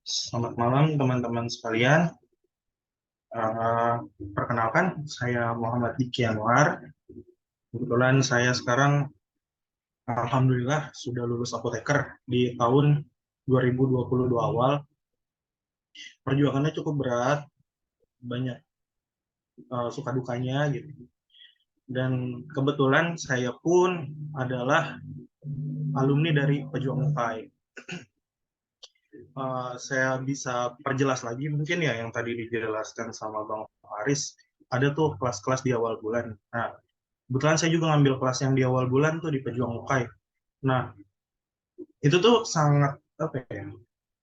Selamat malam teman-teman sekalian. Eh, Perkenalkan, saya Muhammad Diki Anwar. Kebetulan saya sekarang, alhamdulillah, sudah lulus apoteker di tahun 2022 awal. Perjuangannya cukup berat, banyak suka dukanya gitu. Dan kebetulan saya pun adalah alumni dari Pejuang UKAI. Saya bisa perjelas lagi mungkin ya yang tadi dijelaskan sama Bang Faris. Ada tuh kelas-kelas di awal bulan. Nah, kebetulan saya juga ngambil kelas yang di awal bulan tuh di Pejuang UKAI. Nah, itu tuh sangat apa ya?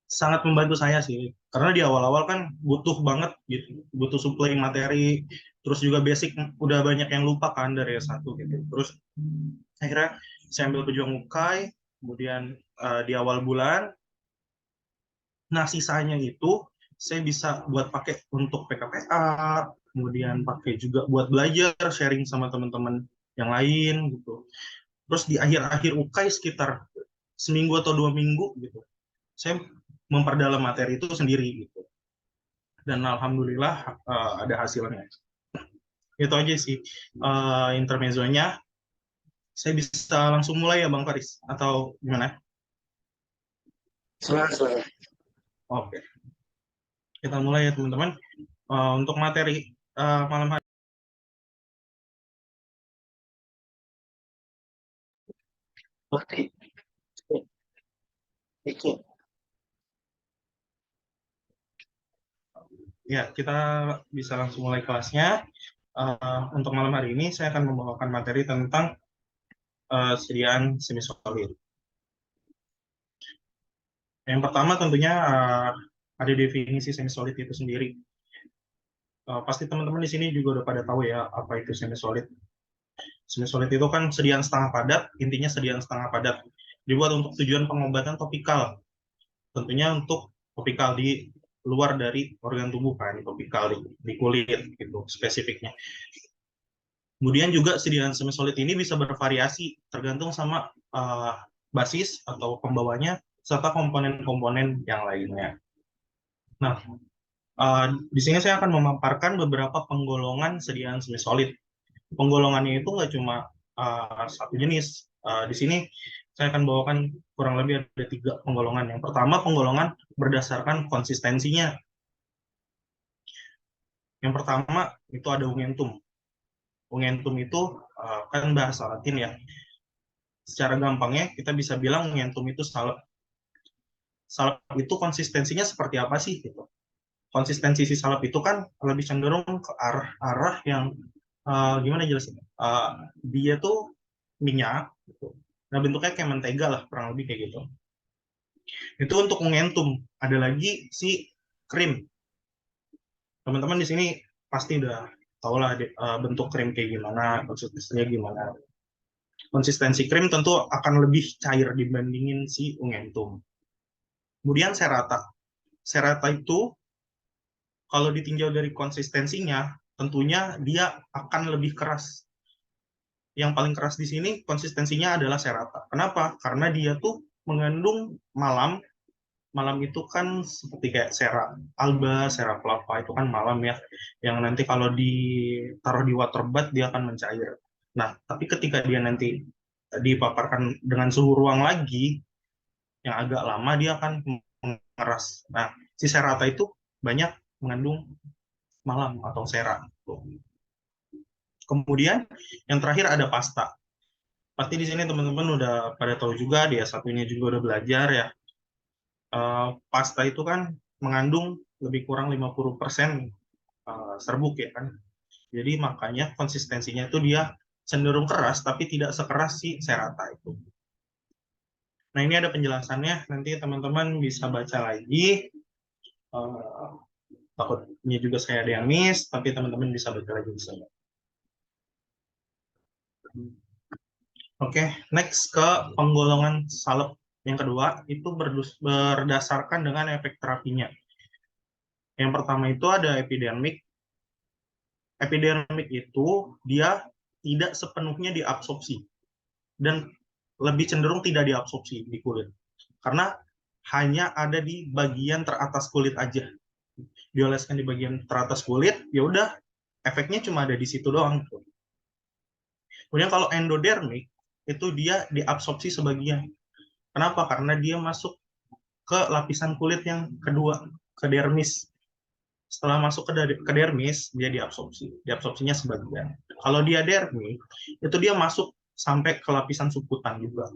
Sangat membantu saya sih. Karena di awal-awal kan butuh banget gitu, butuh suplai materi, terus juga basic udah banyak yang lupa kan dari S1 gitu. Terus akhirnya saya ambil Pejuang UKAI, kemudian di awal bulan. Nah, sisanya itu saya bisa buat pakai untuk PKPA, kemudian pakai juga buat belajar, sharing sama teman-teman yang lain gitu. Terus di akhir-akhir UKAI sekitar seminggu atau 2 minggu gitu, saya memperdalam materi itu sendiri gitu. Dan alhamdulillah ada hasilnya. Itu aja sih intermezzonya. Saya bisa langsung mulai ya Bang Faris atau gimana? Selamat. Oke, kita mulai ya teman-teman. Untuk materi malam hari. Oke, oke. Ya, kita bisa langsung mulai kelasnya. Untuk malam hari ini saya akan membawakan materi tentang sediaan semi-solid. Yang pertama tentunya ada definisi semi-solid itu sendiri. Pasti teman-teman di sini juga udah pada tahu ya apa itu semi-solid. Semi-solid itu kan sediaan setengah padat, intinya sediaan setengah padat. Dibuat untuk tujuan pengobatan topikal. Tentunya untuk topikal di luar dari organ tubuh kan, topikal di kulit gitu spesifiknya. Kemudian juga sediaan semi-solid ini bisa bervariasi tergantung sama basis atau pembawanya serta komponen-komponen yang lainnya. Nah, di sini saya akan memaparkan beberapa penggolongan sediaan semi-solid. Penggolongannya itu nggak cuma satu jenis. Di sini saya akan bawakan kurang lebih ada 3 penggolongan. Yang pertama, penggolongan berdasarkan konsistensinya. Yang pertama, itu ada ungentum. Ungentum itu kan bahasa Latin ya. Secara gampangnya, kita bisa bilang ungentum itu salep. Salep itu konsistensinya seperti apa sih? Gitu. Konsistensi si salep itu kan lebih cenderung ke arah yang gimana jelasin? Dia tuh minyak, gitu. Nah bentuknya kayak mentega lah, kurang lebih kayak gitu. Itu untuk mengentum. Ada lagi si krim. Teman-teman di sini pasti udah tahu lah bentuk krim kayak gimana, konsistensinya gimana. Konsistensi krim tentu akan lebih cair dibandingin si ungentum. Kemudian serata. Serata itu kalau ditinjau dari konsistensinya, tentunya dia akan lebih keras. Yang paling keras di sini konsistensinya adalah serata. Kenapa? Karena dia tuh mengandung malam. Malam itu kan seperti kayak sera alba, sera flava itu kan malam ya. Yang nanti kalau ditaruh di water bath dia akan mencair. Nah, tapi ketika dia nanti dipaparkan dengan suhu ruang lagi yang agak lama dia akan mengeras. Nah, si serata itu banyak mengandung malam atau sera. Kemudian yang terakhir ada pasta. Pasti di sini teman-teman udah pada tahu juga, dia satunya juga udah belajar ya. Pasta itu kan mengandung lebih kurang 50% serbuk ya kan. Jadi makanya konsistensinya itu dia cenderung keras tapi tidak sekeras si serata itu. Nah ini ada penjelasannya, nanti teman-teman bisa baca lagi. Uh, Takutnya juga saya ada yang miss, tapi teman-teman bisa baca lagi di sana. Oke, next ke penggolongan salep. Yang kedua, itu berdasarkan dengan efek terapinya. Yang pertama itu ada epidermik. Epidermik itu dia tidak sepenuhnya diabsorpsi dan lebih cenderung tidak diabsorpsi di kulit. Karena hanya ada di bagian teratas kulit aja. Dioleskan di bagian teratas kulit, ya udah efeknya cuma ada di situ doang. Kemudian kalau endodermik itu dia diabsorpsi sebagian. Kenapa? Karena dia masuk ke lapisan kulit yang kedua, ke dermis. Setelah masuk ke dermis, dia diabsorpsi. Diabsorpsinya sebagian. Kalau dia dermis, itu dia masuk sampai ke lapisan subkutan juga.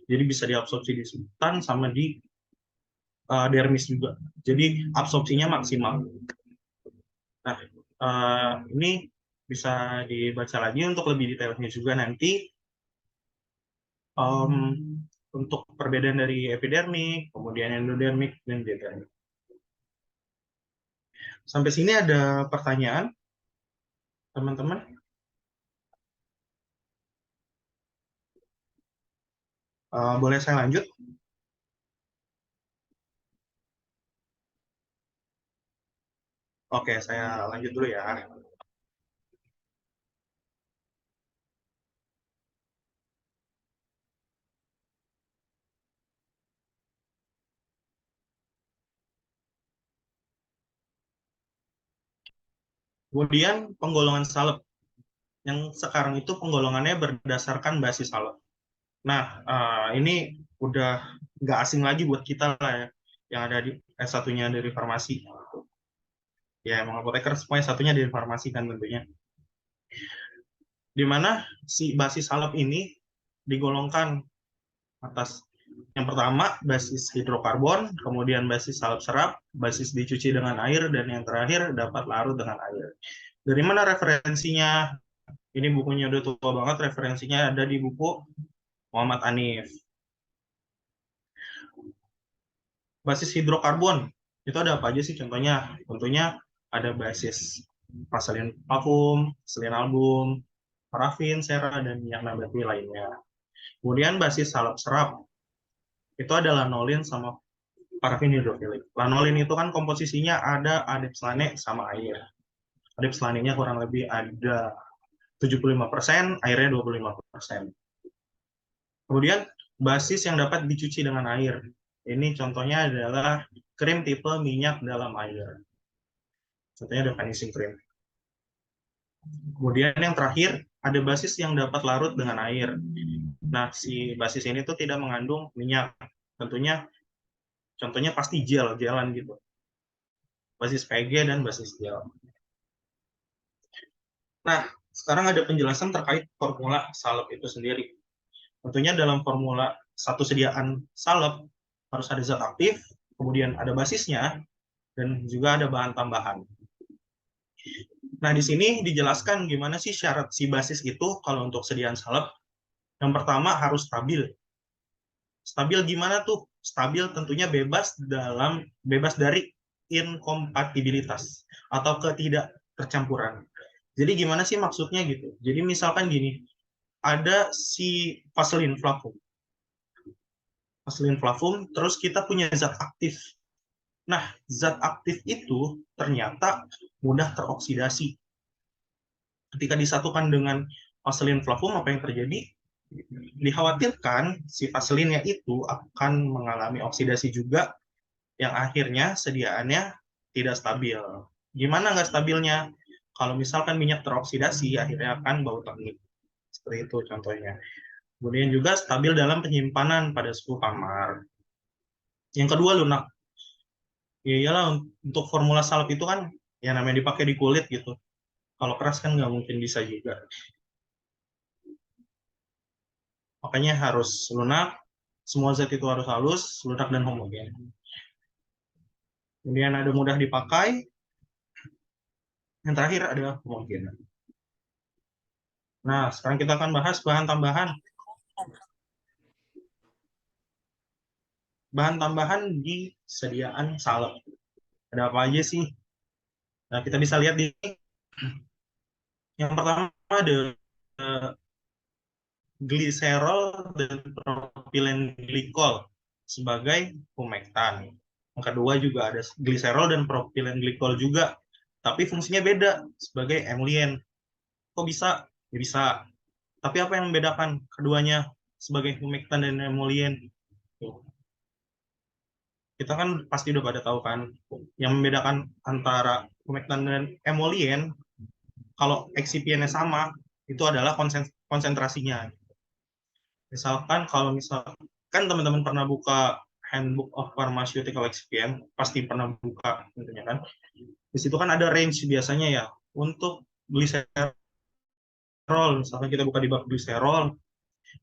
Jadi bisa diabsorpsi di subkutan sama di dermis juga. Jadi absorpsinya maksimal. Nah, ini bisa dibaca lagi untuk lebih detailnya juga nanti. Untuk perbedaan dari epidermik, kemudian endodermik, dan didermik. Sampai sini ada pertanyaan, teman-teman? Boleh saya lanjut? Oke, saya lanjut dulu ya. Kemudian penggolongan salep. Yang sekarang itu penggolongannya berdasarkan basis salep. Nah, ini udah nggak asing lagi buat kita lah ya, yang ada di S1-nya dari farmasi. Ya, emang apoteker semuanya satunya dari farmasi kan tentunya. Di mana si basis salep ini digolongkan atas yang pertama basis hidrokarbon, kemudian basis salep serap, basis dicuci dengan air, dan yang terakhir dapat larut dengan air. Dari mana referensinya? Ini bukunya udah tua banget, referensinya ada di buku Muhammad Hanif. Basis hidrokarbon, itu ada apa aja sih contohnya? Tentunya ada basis paselin parfum, selin album, parafin, sera, dan yang nabati lainnya. Kemudian basis salep serap, itu ada lanolin sama parafin hidrofilik. Lanolin itu kan komposisinya ada adipslane sama air. Adipslanenya kurang lebih ada 75%, airnya 25%. Kemudian basis yang dapat dicuci dengan air. Ini contohnya adalah krim tipe minyak dalam air. Contohnya ada finishing cream. Kemudian yang terakhir, ada basis yang dapat larut dengan air. Nah, si basis ini tuh tidak mengandung minyak. Tentunya, contohnya pasti gel-gelan gitu. Basis PG dan basis gel. Nah, sekarang ada penjelasan terkait formula salep itu sendiri. Tentunya dalam formula satu sediaan salep harus ada zat aktif, kemudian ada basisnya, dan juga ada bahan tambahan. Nah, di sini dijelaskan gimana sih syarat si basis itu kalau untuk sediaan salep. Yang pertama harus stabil. Stabil gimana tuh? Stabil tentunya bebas dari inkompatibilitas atau ketidaktercampuran. Jadi gimana sih maksudnya gitu? Jadi misalkan gini, ada si vaselin flavum. Vaselin flavum, terus kita punya zat aktif. Nah, zat aktif itu ternyata mudah teroksidasi. Ketika disatukan dengan vaselin flavum, apa yang terjadi? Dikhawatirkan si vaselinnya itu akan mengalami oksidasi juga, yang akhirnya sediaannya tidak stabil. Gimana nggak stabilnya? Kalau misalkan minyak teroksidasi, akhirnya akan bau tengik. Seperti itu contohnya. Kemudian juga stabil dalam penyimpanan pada suhu kamar. Yang kedua, lunak. Ya iyalah, untuk formula salep itu kan ya namanya dipakai di kulit gitu. Kalau keras kan nggak mungkin bisa juga. Makanya harus lunak, semua zat itu harus halus, lunak, dan homogen. Kemudian ada mudah dipakai, yang terakhir ada homogen. Nah, sekarang kita akan bahas bahan tambahan. Bahan tambahan di sediaan salep. Ada apa aja sih? Nah, kita bisa lihat di yang pertama ada gliserol dan propilen glikol sebagai humektan. Yang kedua juga ada gliserol dan propilen glikol juga, tapi fungsinya beda sebagai emulien. Kok bisa? Ya bisa. Tapi apa yang membedakan keduanya sebagai humektan dan emulien? kita kan pasti udah pada tahu kan, yang membedakan antara humectant dan emollient, kalau excipientnya sama, itu adalah konsentrasinya. Misalkan kalau misalkan teman-teman pernah buka Handbook of Pharmaceutical Excipient, pasti pernah buka tentunya kan. Di situ kan ada range biasanya ya untuk gliserol. Misalkan kita buka di bab gliserol,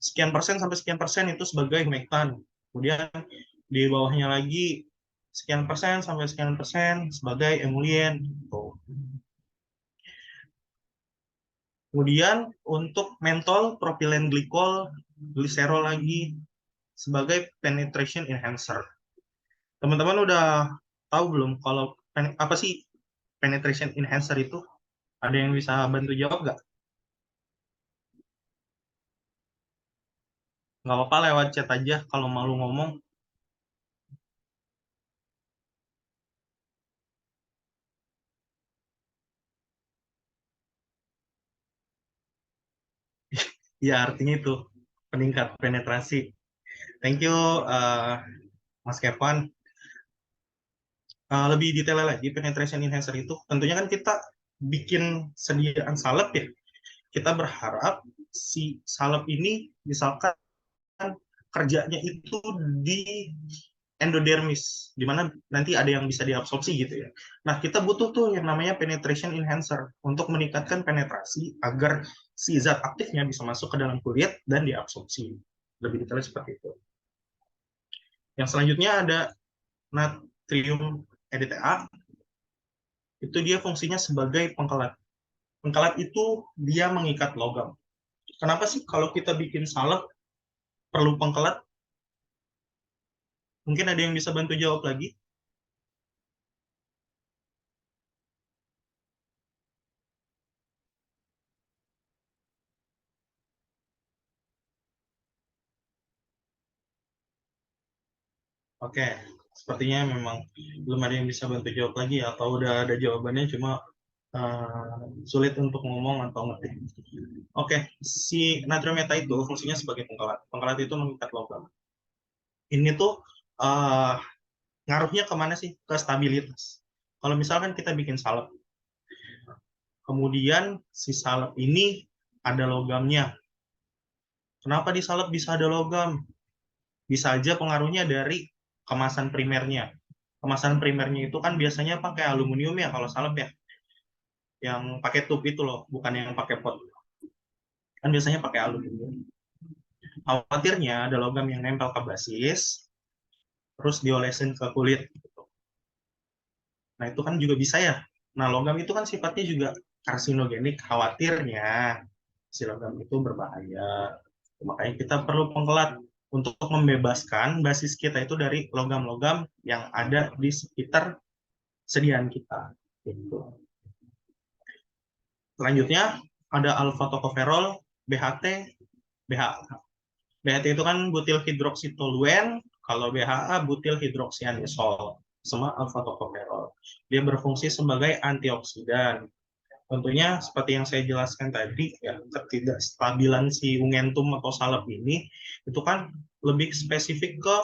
sekian persen sampai sekian persen itu sebagai humectant. Kemudian di bawahnya lagi sekian persen sampai sekian persen sebagai emollient. Gitu. Kemudian untuk mentol, propylene glycol, gliserol lagi sebagai penetration enhancer. Teman-teman udah tahu belum kalau apa sih penetration enhancer itu? Ada yang bisa bantu jawab nggak? Nggak apa-apa lewat chat aja kalau malu ngomong. Ya artinya itu peningkat penetrasi. Thank you Mas Kevin. Lebih detail lagi penetration enhancer itu tentunya kan kita bikin sediaan salep ya. Kita berharap si salep ini misalkan kerjanya itu di endodermis, di mana nanti ada yang bisa diabsorpsi gitu ya. Nah, kita butuh tuh yang namanya penetration enhancer untuk meningkatkan penetrasi agar si zat aktifnya bisa masuk ke dalam kulit dan diabsorpsi. Lebih detailnya seperti itu. Yang selanjutnya ada natrium EDTA, itu dia fungsinya sebagai pengkelat. Pengkelat itu dia mengikat logam. Kenapa sih kalau kita bikin salep perlu pengkelat? Mungkin ada yang bisa bantu jawab lagi? Oke, sepertinya memang belum ada yang bisa bantu jawab lagi ya, atau udah ada jawabannya cuma sulit untuk ngomong atau ngerti. Oke, si natrium meta itu fungsinya sebagai pengkelat. Pengkelat itu mengikat logam. Ini tuh uh, ngaruhnya kemana sih? Ke stabilitas. Kalau misalkan kita bikin salep, kemudian si salep ini ada logamnya. Kenapa di salep bisa ada logam? Bisa aja pengaruhnya dari kemasan primernya. Kemasan primernya itu kan biasanya pakai aluminium ya kalau salep ya, yang pakai tube itu loh, bukan yang pakai pot. Kan biasanya pakai aluminium. Khawatirnya ada logam yang nempel ke basis, terus diolesin ke kulit. Nah itu kan juga bisa ya. Nah logam itu kan sifatnya juga karsinogenik. Khawatirnya si logam itu berbahaya. Makanya kita perlu pengkelat untuk membebaskan basis kita itu dari logam-logam yang ada di sekitar sediaan kita. Gitu. Selanjutnya ada alfa tocoferol, BHT, BHA. BHT itu kan butil hidroksitoluen, kalau BHA butil hidroksianisol, sama alfa tocoferol. Dia berfungsi sebagai antioksidan. Tentunya seperti yang saya jelaskan tadi, ya, ketidakstabilan si ungentum atau salep ini itu kan lebih spesifik ke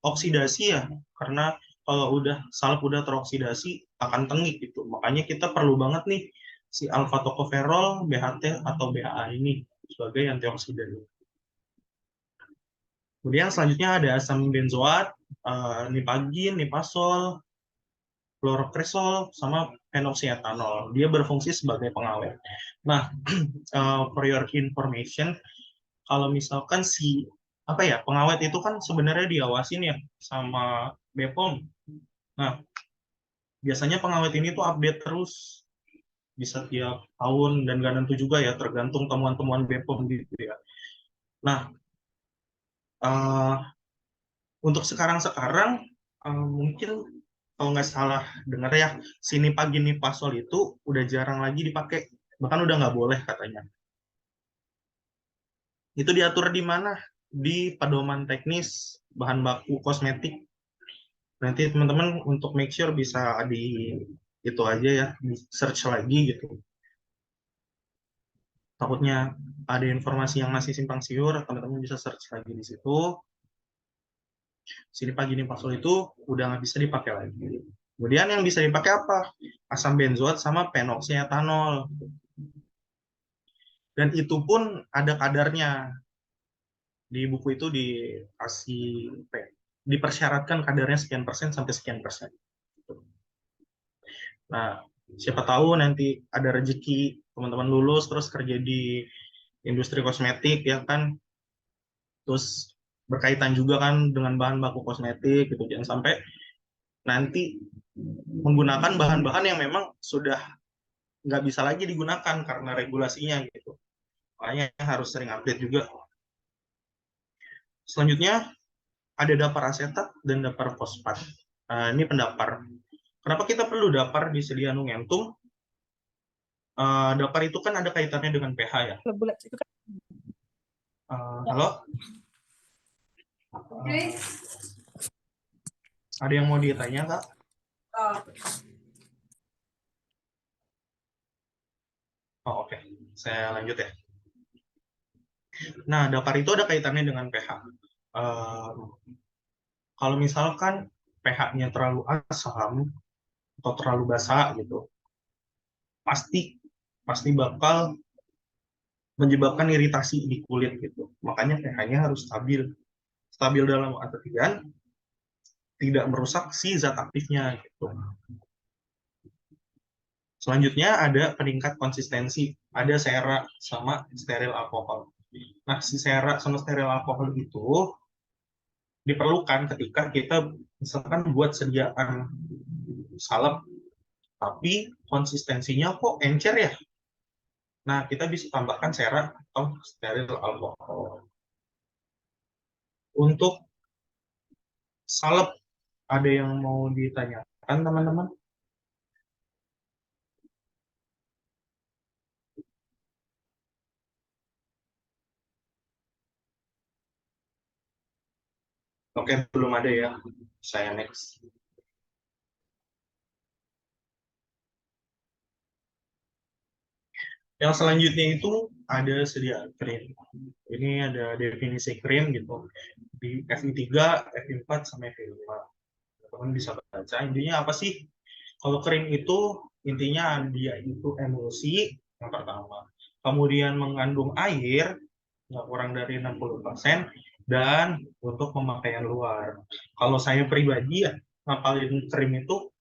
oksidasi ya, karena kalau udah salep udah teroksidasi akan tengik gitu. Makanya kita perlu banget nih si alfa tocoferol, BHT atau BHA ini sebagai antioksidan. Kemudian selanjutnya ada asam benzoat, nipagin, nipasol, chlorokresol, sama phenoxyetanol. Dia berfungsi sebagai pengawet. Nah, for your information, kalau misalkan si apa ya pengawet itu kan sebenarnya diawasin ya sama BPOM. Nah, biasanya pengawet ini tuh update terus, bisa tiap tahun dan gak tentu juga ya, tergantung temuan-temuan BPOM gitu ya. Nah, uh, untuk sekarang-sekarang mungkin kalau nggak salah dengar ya, sini pagi nih pasol itu udah jarang lagi dipakai, bahkan udah nggak boleh katanya. Itu diatur di mana? Di pedoman teknis bahan baku kosmetik. Nanti teman-teman untuk make sure bisa di itu aja ya, di search lagi gitu. Takutnya ada informasi yang masih simpang siur, teman-teman bisa search lagi di situ. Si lipaginipasol itu udah nggak bisa dipakai lagi. Kemudian yang bisa dipakai apa? Asam benzoat sama penoksietanol. Dan itu pun ada kadarnya. Di buku itu dikasih dipersyaratkan kadarnya sekian persen sampai sekian persen. Nah, siapa tahu nanti ada rezeki teman-teman lulus terus kerja di industri kosmetik ya kan, terus berkaitan juga kan dengan bahan baku kosmetik gitu. Jangan sampai nanti menggunakan bahan-bahan yang memang sudah nggak bisa lagi digunakan karena regulasinya gitu. Makanya harus sering update juga. Selanjutnya ada dapar asetat dan dapar fosfat. Nah, ini pendapar. Kenapa kita perlu dapar di sedia nungentum? Dapar itu kan ada kaitannya dengan pH ya. Halo? Ada yang mau ditanya, Kak? Oh, oke. Saya lanjut ya. Nah, dapar itu ada kaitannya dengan pH. Kalau misalkan pH-nya terlalu asam atau terlalu basa gitu, pasti pasti bakal menyebabkan iritasi di kulit gitu. Makanya pH-nya harus stabil. Stabil dalam artian tidak merusak si zat aktifnya gitu. Selanjutnya ada peningkat konsistensi, ada sera sama steril alkohol. Nah, si sera sama steril alkohol itu diperlukan ketika kita misalkan buat sediaan salep, tapi konsistensinya kok encer ya. Nah, kita bisa tambahkan sera atau steril alkohol. Untuk salep, ada yang mau ditanyakan teman-teman? Oke, belum ada ya. Saya next. Yang selanjutnya itu ada sediaan krim. Ini ada definisi krim gitu. Di FI3, FI4, sama FI5. Teman bisa baca. Intinya apa sih? Kalau krim itu intinya dia itu emulsi yang pertama. Kemudian mengandung air nggak kurang dari 60% dan untuk pemakaian luar. Kalau saya pribadi ya ngapalin krim itu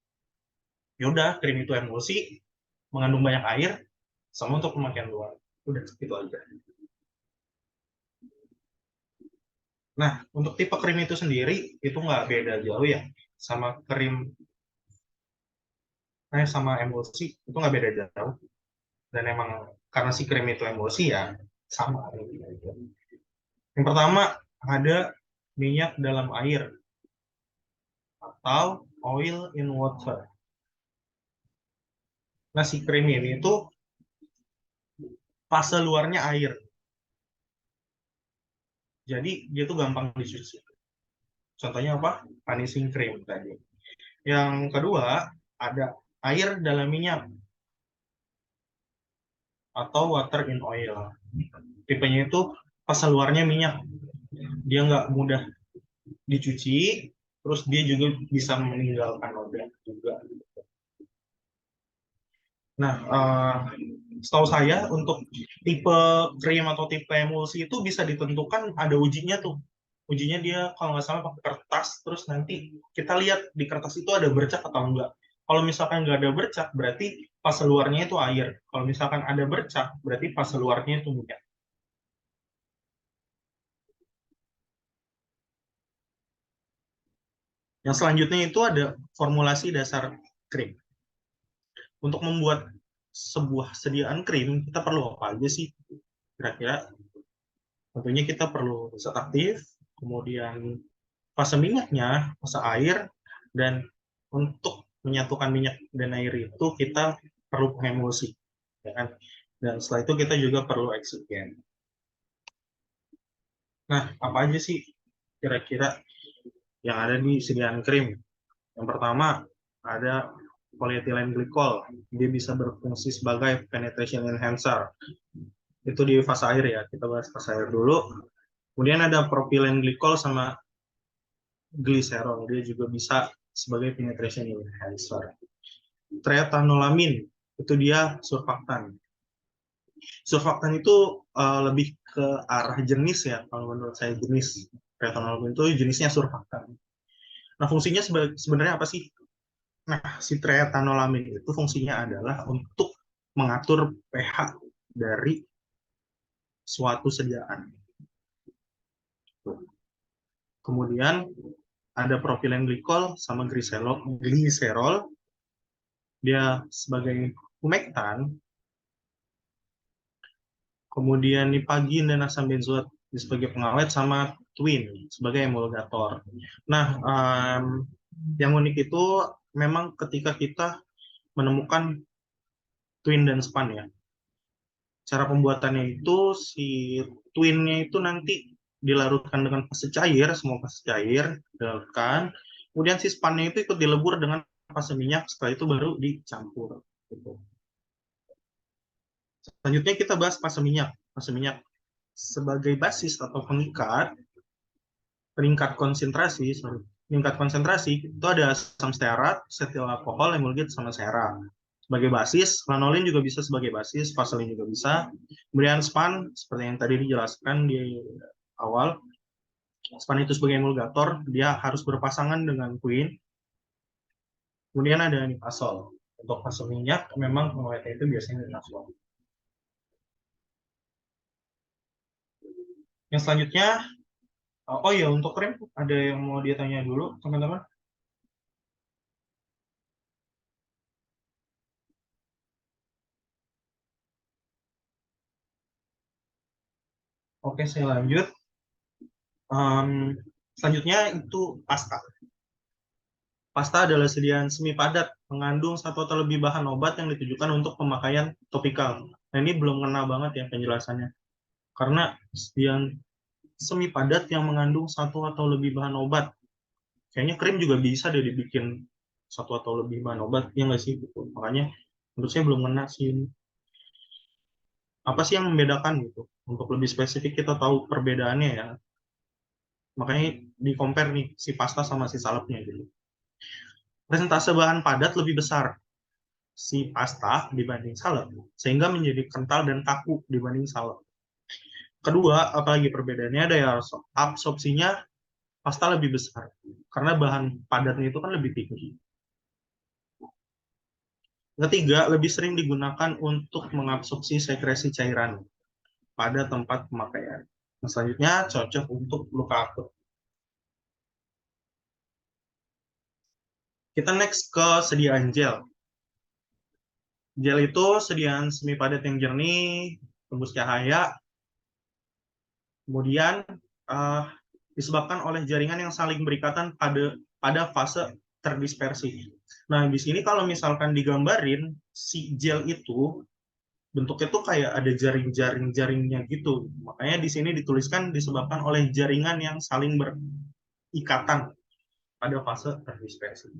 ya udah krim itu emulsi, mengandung banyak air, sama untuk pemakaian luar. Udah itu aja. Nah, untuk tipe krim itu sendiri itu nggak beda jauh ya sama krim sama emulsi itu nggak beda jauh. Dan emang karena si krim itu emulsi ya sama. Yang pertama ada minyak dalam air atau oil in water. Nah, si krim ini tuh fase luarnya air. Jadi dia tuh gampang dicuci. Contohnya apa? Vanishing cream tadi. Yang kedua, ada air dalam minyak atau water in oil. Tipenya itu fase luarnya minyak. Dia nggak mudah dicuci, terus dia juga bisa meninggalkan noda juga. Nah, setahu saya untuk tipe krim atau tipe emulsi itu bisa ditentukan ada ujinya tuh. Ujinya dia kalau nggak salah pakai kertas, terus nanti kita lihat di kertas itu ada bercak atau enggak. Kalau misalkan nggak ada bercak, berarti fase luarnya itu air. Kalau misalkan ada bercak, berarti fase luarnya itu minyak. Yang selanjutnya itu ada formulasi dasar krim. Untuk membuat sebuah sediaan krim, kita perlu apa aja sih? Kira-kira tentunya kita perlu zat aktif, kemudian fase minyaknya, fase air, dan untuk menyatukan minyak dan air itu kita perlu emulsi, ya kan? Dan setelah itu kita juga perlu eksiden. Nah, apa aja sih kira-kira yang ada di sediaan krim? Yang pertama ada polyethylene glycol, dia bisa berfungsi sebagai penetration enhancer. Itu di fase air ya, kita bahas fase air dulu. Kemudian ada propylene glycol sama gliserol, dia juga bisa sebagai penetration enhancer. Treethanolamin itu dia surfaktan. Surfaktan itu lebih ke arah jenis ya, kalau menurut saya jenis treethanolamin itu jenisnya surfaktan. Nah, fungsinya sebenarnya apa sih? Nah, si treethanolamin itu fungsinya adalah untuk mengatur pH dari suatu sediaan. Kemudian ada propilen glikol sama gliserol. Dia sebagai humektan. Kemudian nipagin dan asam benzoat sebagai pengawet sama twin sebagai emulgator. Nah, yang unik itu memang ketika kita menemukan twin dan span ya. Cara pembuatannya itu si twinnya itu nanti dilarutkan dengan fase cair, semua fase cair dilarutkan. Kemudian si spannya itu ikut dilebur dengan fase minyak, setelah itu baru dicampur. Gitu. Selanjutnya kita bahas fase minyak. Fase minyak sebagai basis atau peningkat konsentrasi itu ada asam stearat, setil alkohol, emulgit sama sera. Sebagai basis, lanolin juga bisa sebagai basis, vaselin juga bisa. Kemudian span, seperti yang tadi dijelaskan di awal, span itu sebagai emulgator, dia harus berpasangan dengan queen. Kemudian ada nipasol. Untuk fase minyak, memang pengawetnya itu biasanya nipasol. Yang selanjutnya, oh ya, untuk rem, ada yang mau dia tanya dulu, teman-teman? Oke, saya lanjut. Selanjutnya itu pasta. Pasta adalah sediaan semi padat mengandung satu atau lebih bahan obat yang ditujukan untuk pemakaian topikal. Nah, ini belum kena banget ya penjelasannya. Karena sediaan semi padat yang mengandung satu atau lebih bahan obat. Kayaknya krim juga bisa deh dibikin satu atau lebih bahan obat, ya nggak sih? Gitu. Makanya menurut saya belum kena sih. Apa sih yang membedakan gitu? Untuk lebih spesifik kita tahu perbedaannya ya. Makanya di compare nih si pasta sama si salepnya gitu. Presentase bahan padat lebih besar si pasta dibanding salep, sehingga menjadi kental dan kaku dibanding salep. Kedua, apalagi perbedaannya ada ya absorpsinya pasta lebih besar, karena bahan padatnya itu kan lebih tinggi. Ketiga, lebih sering digunakan untuk mengabsorpsi sekresi cairan pada tempat pemakaian. Nah, selanjutnya cocok untuk luka akut. Kita next ke sediaan gel. Gel itu sediaan semi padat yang jernih, tembus cahaya, kemudian uh, disebabkan oleh jaringan yang saling berikatan pada fase terdispersi. Nah, di sini kalau misalkan digambarin si gel itu bentuknya tuh kayak ada jaring-jaringnya gitu. Makanya di sini dituliskan disebabkan oleh jaringan yang saling berikatan pada fase terdispersi.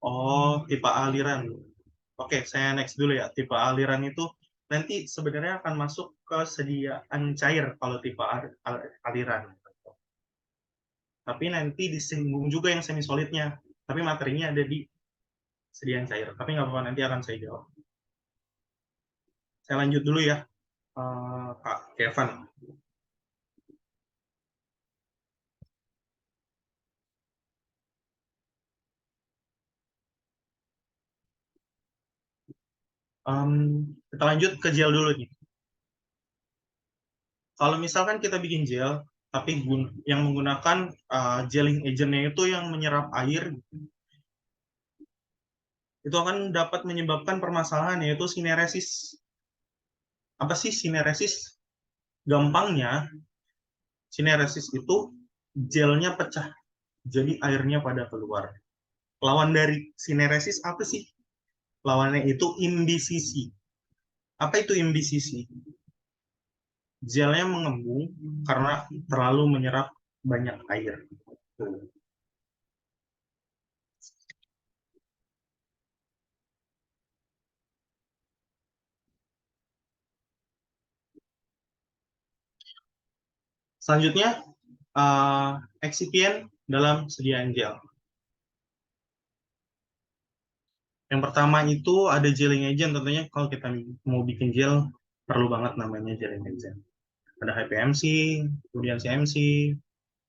Oh, tipe aliran. Oke, saya next dulu ya. Tipe aliran itu nanti sebenarnya akan masuk ke sediaan cair kalau tipe aliran. Tapi nanti disinggung juga yang semi solidnya. Tapi materinya ada di sediaan cair. Tapi nggak apa-apa, nanti akan saya jawab. Saya lanjut dulu ya, Kak Kevin. Um, Kita lanjut ke gel dulu nih. Kalau misalkan kita bikin gel, tapi yang menggunakan gelling agentnya itu yang menyerap air, itu akan dapat menyebabkan permasalahan yaitu sineresis. Apa sih sineresis? Gampangnya, sineresis itu gelnya pecah, jadi airnya pada keluar. Lawan dari sineresis apa sih? Lawannya itu imbisisi. Apa itu imbisisi? Gelnya mengembung karena terlalu menyerap banyak air. Selanjutnya, excipient dalam sediaan gel. Yang pertama itu ada gelling agent. Tentunya kalau kita mau bikin gel, perlu banget namanya gelling agent. Ada HPMC, kemudian CMC,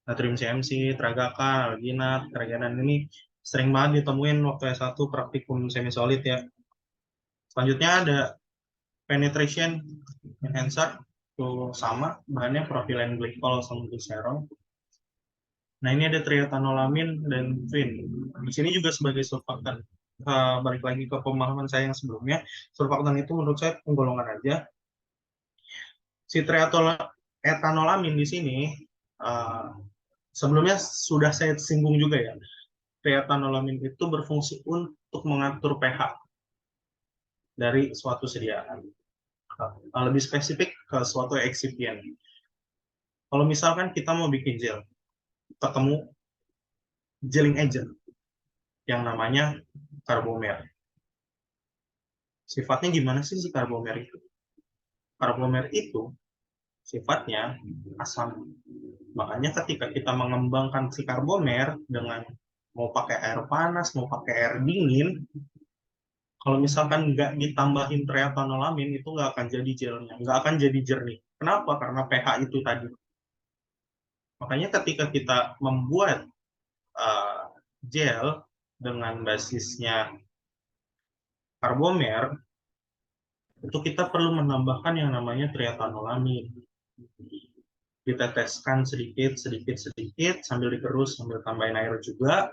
natrium CMC, tragakan, alginat, traganan ini sering banget ditemuin waktu S1 praktikum semi solid ya. Selanjutnya ada penetration enhancer, itu sama bahannya propylene glycol sama glycerol. Nah, ini ada triethanolamin dan twin. Di sini juga sebagai surfaktan. Balik lagi ke pemahaman saya yang sebelumnya, surfaktan itu menurut saya penggolongan aja. Si triethanolamin di sini uh, sebelumnya sudah saya singgung juga ya. Triethanolamin itu berfungsi untuk mengatur pH dari suatu sediaan. Lebih spesifik ke suatu excipient. Kalau misalkan kita mau bikin gel, ketemu gelling agent yang namanya karbomer. Sifatnya gimana sih si karbomer itu? Karbomer itu sifatnya asam. Makanya ketika kita mengembangkan si karbomer dengan mau pakai air panas, mau pakai air dingin, kalau misalkan nggak ditambahin triethanolamin itu nggak akan jadi gelnya, nggak akan jadi jernih. Kenapa? Karena pH itu tadi. Makanya ketika kita membuat uh, gel dengan basisnya karbomer, itu kita perlu menambahkan yang namanya triethanolamin. Diteteskan sedikit, sedikit, sedikit, sambil dikerus, sambil tambahin air juga,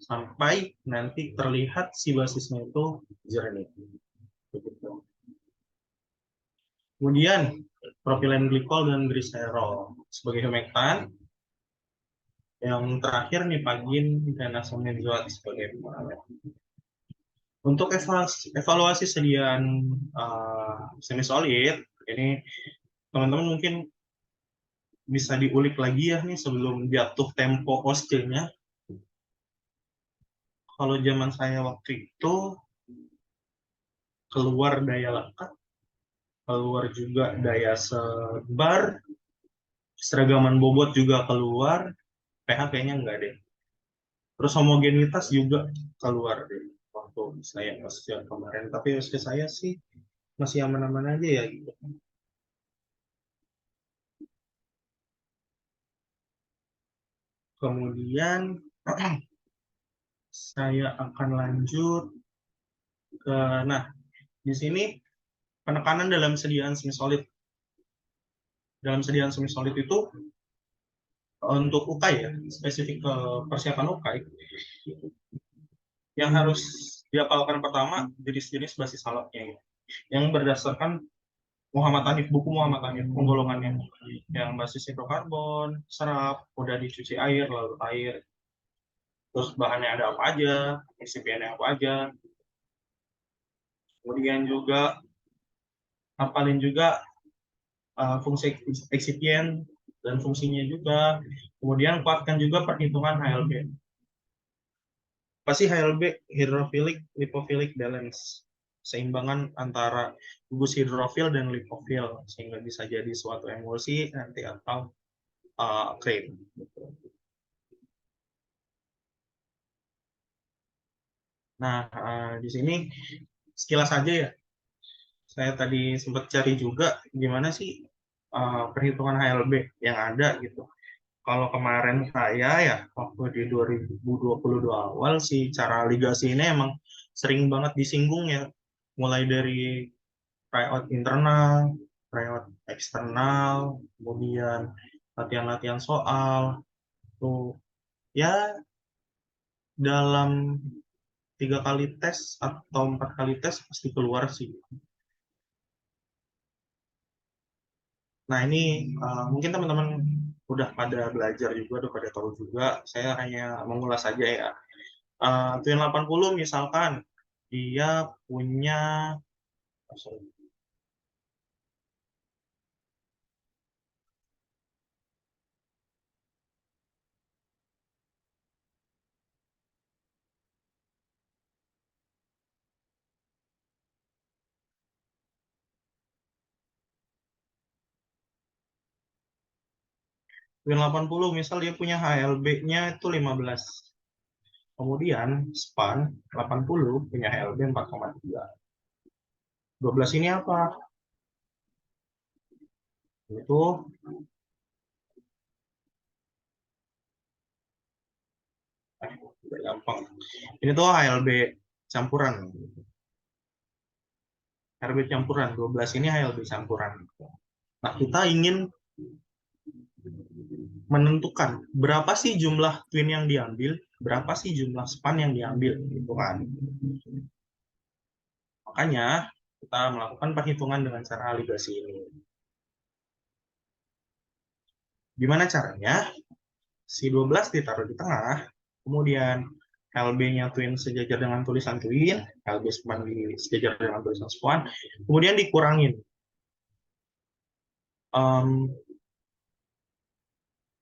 sampai nanti terlihat si basisnya itu jernih. Begitu. Kemudian, propylene glycol dan glycerol sebagai humektan. Yang terakhir nipagin dan asam benzoat sebagai pengawet. Untuk evaluasi sediaan semi solid, ini teman-teman mungkin bisa diulik lagi ya nih sebelum jatuh tempo OSCE-nya. Kalau zaman saya waktu itu keluar daya lekat, keluar juga daya sebar, seragaman bobot juga keluar, pH kayaknya enggak deh. Terus homogenitas juga keluar deh waktu saya OSCE kemarin. Tapi OSCE saya sih masih aman-aman aja ya gitu. Kemudian saya akan lanjut ke, nah di sini penekanan dalam sediaan semi solid. Dalam sediaan semi solid itu untuk UKAI ya, spesifik ke persiapan UKAI, yang harus diapalkan pertama jenis-jenis basis alatnya ya. Yang berdasarkan Muhammad Hanif, buku Muhammad Hanif, penggolongannya. Yang basis hidrokarbon, serap, udah dicuci air, lalu air. Terus bahannya ada apa aja, resipiennya apa aja. Kemudian juga hafalin juga fungsi eksipien dan fungsinya juga. Kemudian kuatkan juga perhitungan HLB. Pasti HLB, hydrophilic lipophilic balance, seimbangan antara gugus hidrofil dan lipofil sehingga bisa jadi suatu emulsi nanti atau krim. Nah, di sini sekilas saja ya. Saya tadi sempat cari juga gimana sih perhitungan HLB yang ada gitu. Kalau kemarin saya ya waktu di 2022 awal sih cara ligasi ini emang sering banget disinggung ya. Mulai dari tryout internal, tryout eksternal, kemudian latihan-latihan soal. Tuh ya dalam 3 kali tes atau 4 kali tes pasti keluar sih. Nah ini mungkin teman-teman udah pada belajar juga, udah pada tahu juga. Saya hanya mengulas saja ya. Twin 80 misalkan dia punya Twin 80, misal dia punya HLB-nya itu 15. Kemudian span 80 punya HLB 4,3. 12 ini apa? Itu udah gampang. Ini tuh HLB campuran. HLB campuran 12 ini HLB campuran. Nah, kita ingin menentukan berapa sih jumlah twin yang diambil, berapa sih jumlah span yang diambil, gitu kan. Makanya kita melakukan perhitungan dengan cara aligasi ini. Gimana caranya? Si 12 ditaruh di tengah, kemudian LB-nya twin sejajar dengan tulisan twin, LB span sejajar dengan tulisan span, kemudian dikurangin.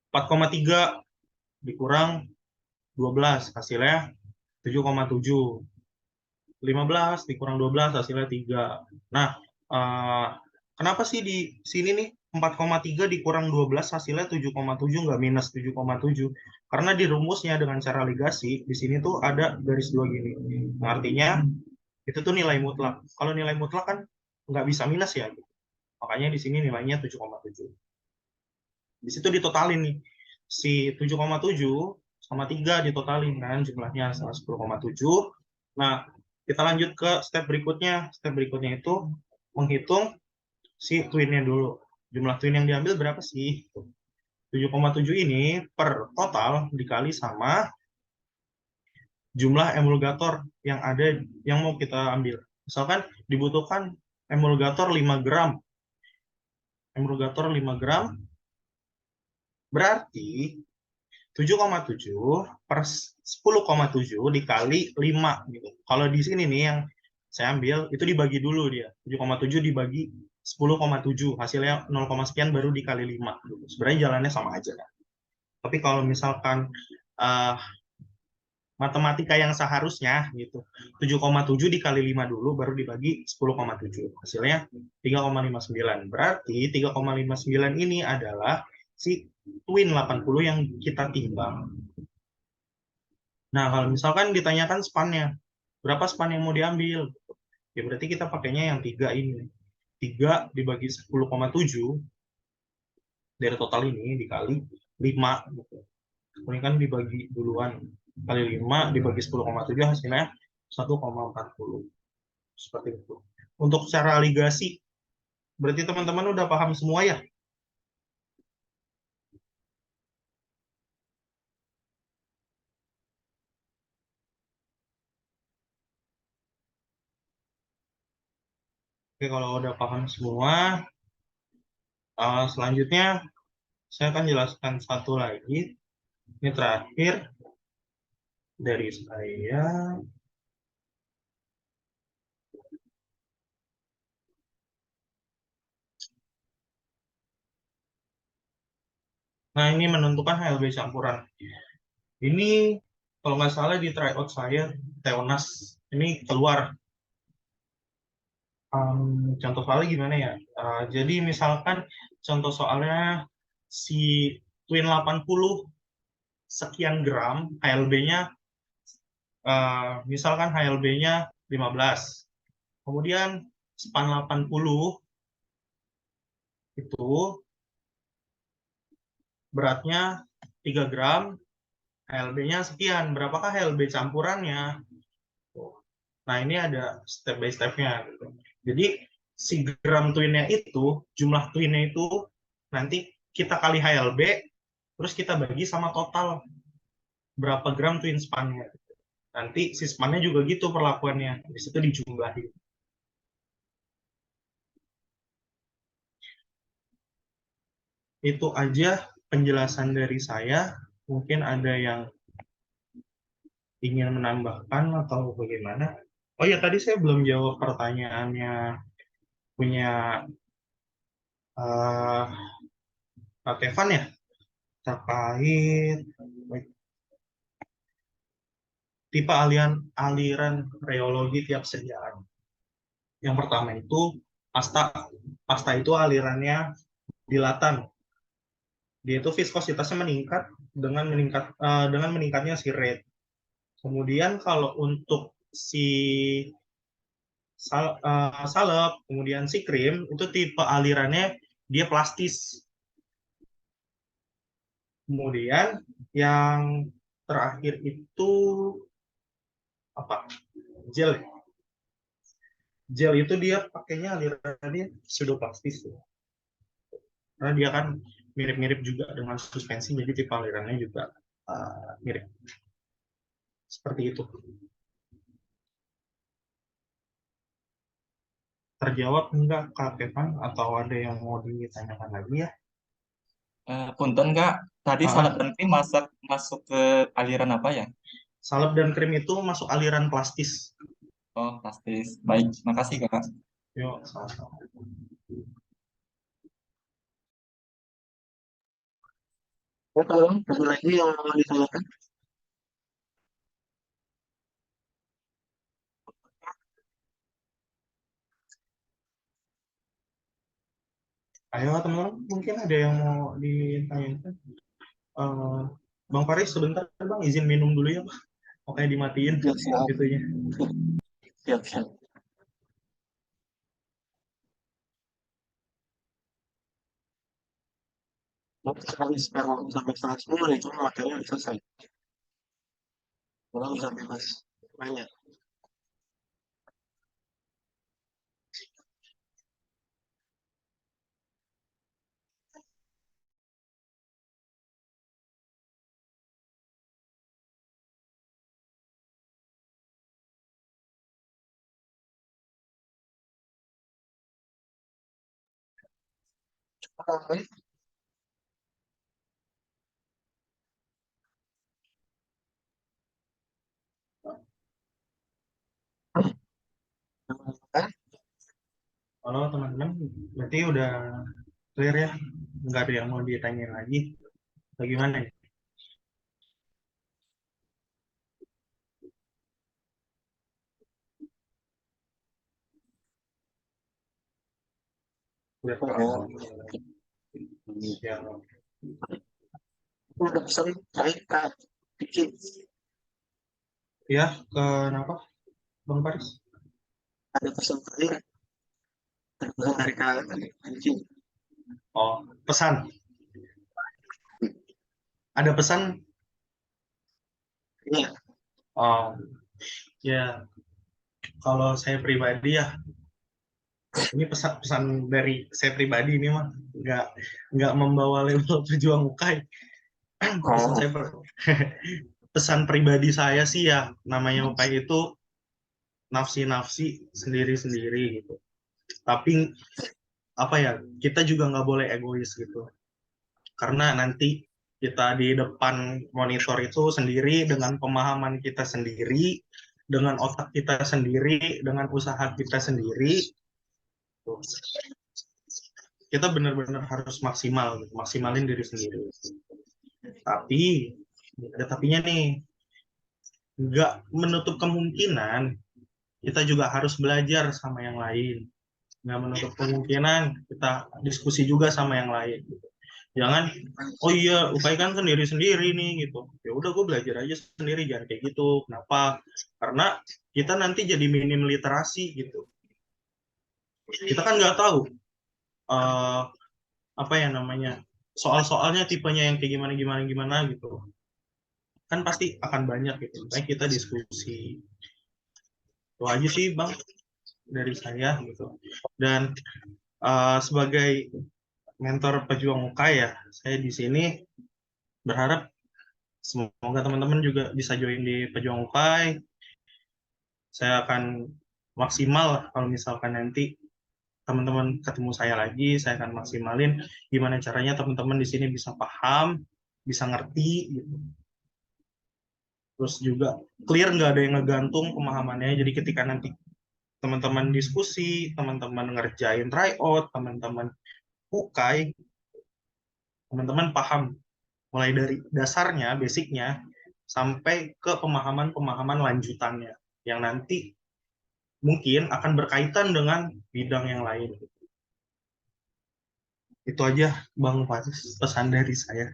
4,3 dikurang 12, hasilnya 7,7. 15 dikurang 12 hasilnya 3. Nah, kenapa sih di sini nih 4,3 dikurang 12 hasilnya 7,7 nggak minus 7,7? Karena di rumusnya dengan cara ligasi, di sini tuh ada garis dua gini. Nah, artinya itu tuh nilai mutlak. Kalau nilai mutlak kan nggak bisa minus ya. Makanya di sini nilainya 7,7. Di situ ditotalin nih. Si 7,7 sama 3 ditotalin kan jumlahnya 10,7. Nah, kita lanjut ke step berikutnya. Step berikutnya itu menghitung si twinnya dulu. Jumlah twin yang diambil berapa sih? 7,7 ini per total dikali sama jumlah emulgator yang ada yang mau kita ambil. Misalkan dibutuhkan emulgator 5 gram. Emulgator 5 gram berarti 7,7 per 10,7 dikali 5 gitu. Kalau di sini nih yang saya ambil itu dibagi dulu dia. 7,7 dibagi 10,7 hasilnya 0, sekian baru dikali 5 gitu. Sebenarnya jalannya sama aja kan. Tapi kalau misalkan uh, matematika yang seharusnya gitu. 7,7 dikali 5 dulu baru dibagi 10,7. Hasilnya 3,59. Berarti 3,59 ini adalah si twin 80 yang kita timbang. Nah, kalau misalkan ditanyakan spannya, berapa span yang mau diambil? Ya berarti kita pakainya yang 3 ini. 3 dibagi 10,7 dari total ini dikali 5. Gitu. Ini kan dibagi duluan. Kali 5 dibagi 10,7 hasilnya 1,40. Seperti itu. Untuk cara ligasi, berarti teman-teman udah paham semua ya? Oke, kalau udah paham semua, selanjutnya saya akan jelaskan satu lagi. Ini terakhir dari saya. Nah, ini menentukan HLB campuran. Ini kalau nggak salah di tryout saya, Teonas, ini keluar. Contoh soalnya gimana ya? Jadi misalkan contoh soalnya si Twin 80 sekian gram, HLB-nya, misalkan HLB-nya 15. Kemudian span 80 itu beratnya 3 gram, HLB-nya sekian. Berapakah HLB campurannya? Nah, ini ada step by step-nya. Jadi, si gram twin-nya itu, jumlah twin-nya itu, nanti kita kali HLB, terus kita bagi sama total berapa gram twin span-nya. Nanti si span-nya juga gitu perlakuannya. Di situ dijumlahin. Itu aja penjelasan dari saya. Mungkin ada yang ingin menambahkan atau bagaimana? Oh ya, tadi saya belum jawab pertanyaannya punya uh, Kak Kevan ya, terkait tipe aliran reologi tiap sediaan. Yang pertama itu pasta. Pasta itu alirannya dilatan. Dia itu viskositasnya meningkat dengan meningkatnya si rate. Kemudian kalau untuk si salep, kemudian si krim itu tipe alirannya dia plastis. Kemudian yang terakhir itu apa? Gel. Gel itu dia pakainya alirannya pseudoplastis. Karena dia kan mirip-mirip juga dengan suspensi, jadi tipe alirannya juga mirip. Seperti itu. Terjawab enggak Kak Evan, atau ada yang mau ditanyakan lagi ya? Punten Kak, tadi salad Ah, dan krim masuk ke aliran apa ya? salep dan krim itu masuk aliran plastis. Oh, plastis. Baik, makasih Kak. Yuk, sama-sama. Oh, kalau ada lagi yang mau ditanyakan? Ayo teman-teman, mungkin ada yang mau ditanyakan. Eh, Bang Faris, sebentar Bang, izin minum dulu ya, Pak. Oke, dimatiin Siap, siap, itunya. siap, siap. Nanti sekali sekarang sampai setengah 10 itu materinya udah selesai. Kalau bisa bebas banyak. Oke, Halo teman-teman, berarti udah clear ya? Nggak ada yang mau ditanyain lagi? Bagaimana ya? Udah terang. Ya, udah pesan baik Kak. Bikin ya, kenapa Bang Faris? ada pesan baik dari Kak Anjing. Oh, pesan. Ada pesan? Iya, Oh, ya, kalau saya pribadi ya, ini pesan-pesan dari saya pribadi ini mah nggak membawa label pejuang UKAI. Pesan oh, saya pesan pribadi saya sih ya, namanya UKAI itu nafsi-nafsi sendiri-sendiri gitu. Tapi apa ya, kita juga nggak boleh egois gitu. Karena nanti kita di depan monitor itu sendiri dengan pemahaman kita sendiri, dengan otak kita sendiri, dengan usaha kita sendiri, kita benar-benar harus maksimal, gitu. Maksimalin diri sendiri. Tapi ada tapinya nih, nggak menutup kemungkinan kita juga harus belajar sama yang lain. Nggak menutup kemungkinan kita diskusi juga sama yang lain. Jangan, oh iya, UKAI kan sendiri-sendiri nih gitu. Ya udah gue belajar aja sendiri, jangan kayak gitu. Kenapa? Karena kita nanti jadi minim literasi gitu. Kita kan nggak tahu uh, apa ya namanya soal-soalnya tipenya yang kayak gimana gimana gimana gitu. Kan pasti akan banyak gitu. Makanya kita diskusi. Itu aja sih Bang dari saya gitu. Dan sebagai mentor pejuang UKAI ya, saya di sini berharap semoga teman-teman juga bisa join di pejuang UKAI. Saya akan maksimal kalau misalkan nanti teman-teman ketemu saya lagi, saya akan maksimalin gimana caranya teman-teman di sini bisa paham, bisa ngerti gitu. Terus juga clear, nggak ada yang ngegantung pemahamannya. Jadi ketika nanti teman-teman diskusi, teman-teman ngerjain tryout, teman-teman ukai, teman-teman paham mulai dari dasarnya, basicnya, sampai ke pemahaman-pemahaman lanjutannya yang nanti mungkin akan berkaitan dengan bidang yang lain. Itu aja Bang Faris pesan dari saya.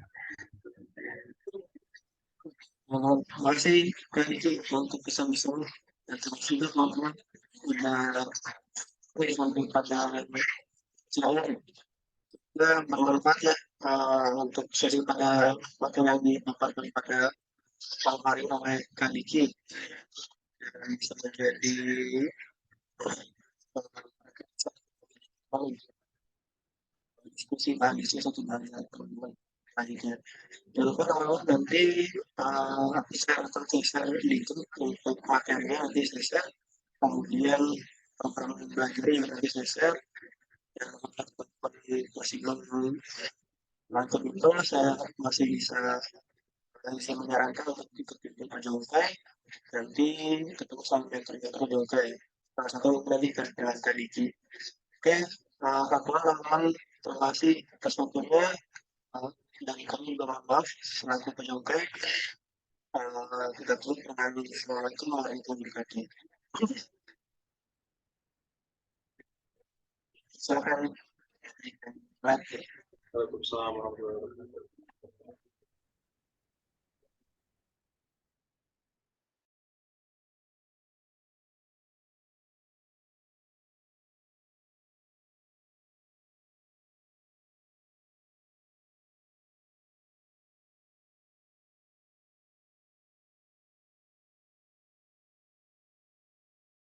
Terima kasih Kak Diki untuk pesan-pesan dan terima kasih juga teman-teman udah sampai pada saya bermanfaat ya untuk sesi pada materi yang dipaparkan pada malam hari oleh Kak Diki dan bisa menjadi diskusi diskusi satu dari teman-teman selanjutnya. Jangan lupa teman-teman nanti aku share atau share link untuk materinya nanti saya share. Kemudian program belajar yang nanti saya share yang teman-teman masih belum nonton itu saya masih bisa menyarankan untuk ikut bimbel Jongkai. Nanti ketemu sama mentor-mentor Jongkai. Salah satu nanti dengan Kak Diki. Oke, teman-teman, terima kasih atas waktunya. Uh, dan kami juga mohon maaf selaku penyongkai. Kita tutup dengan Assalamualaikum warahmatullahi wabarakatuh. Silakan. Waalaikumsalam warahmatullahi wabarakatuh.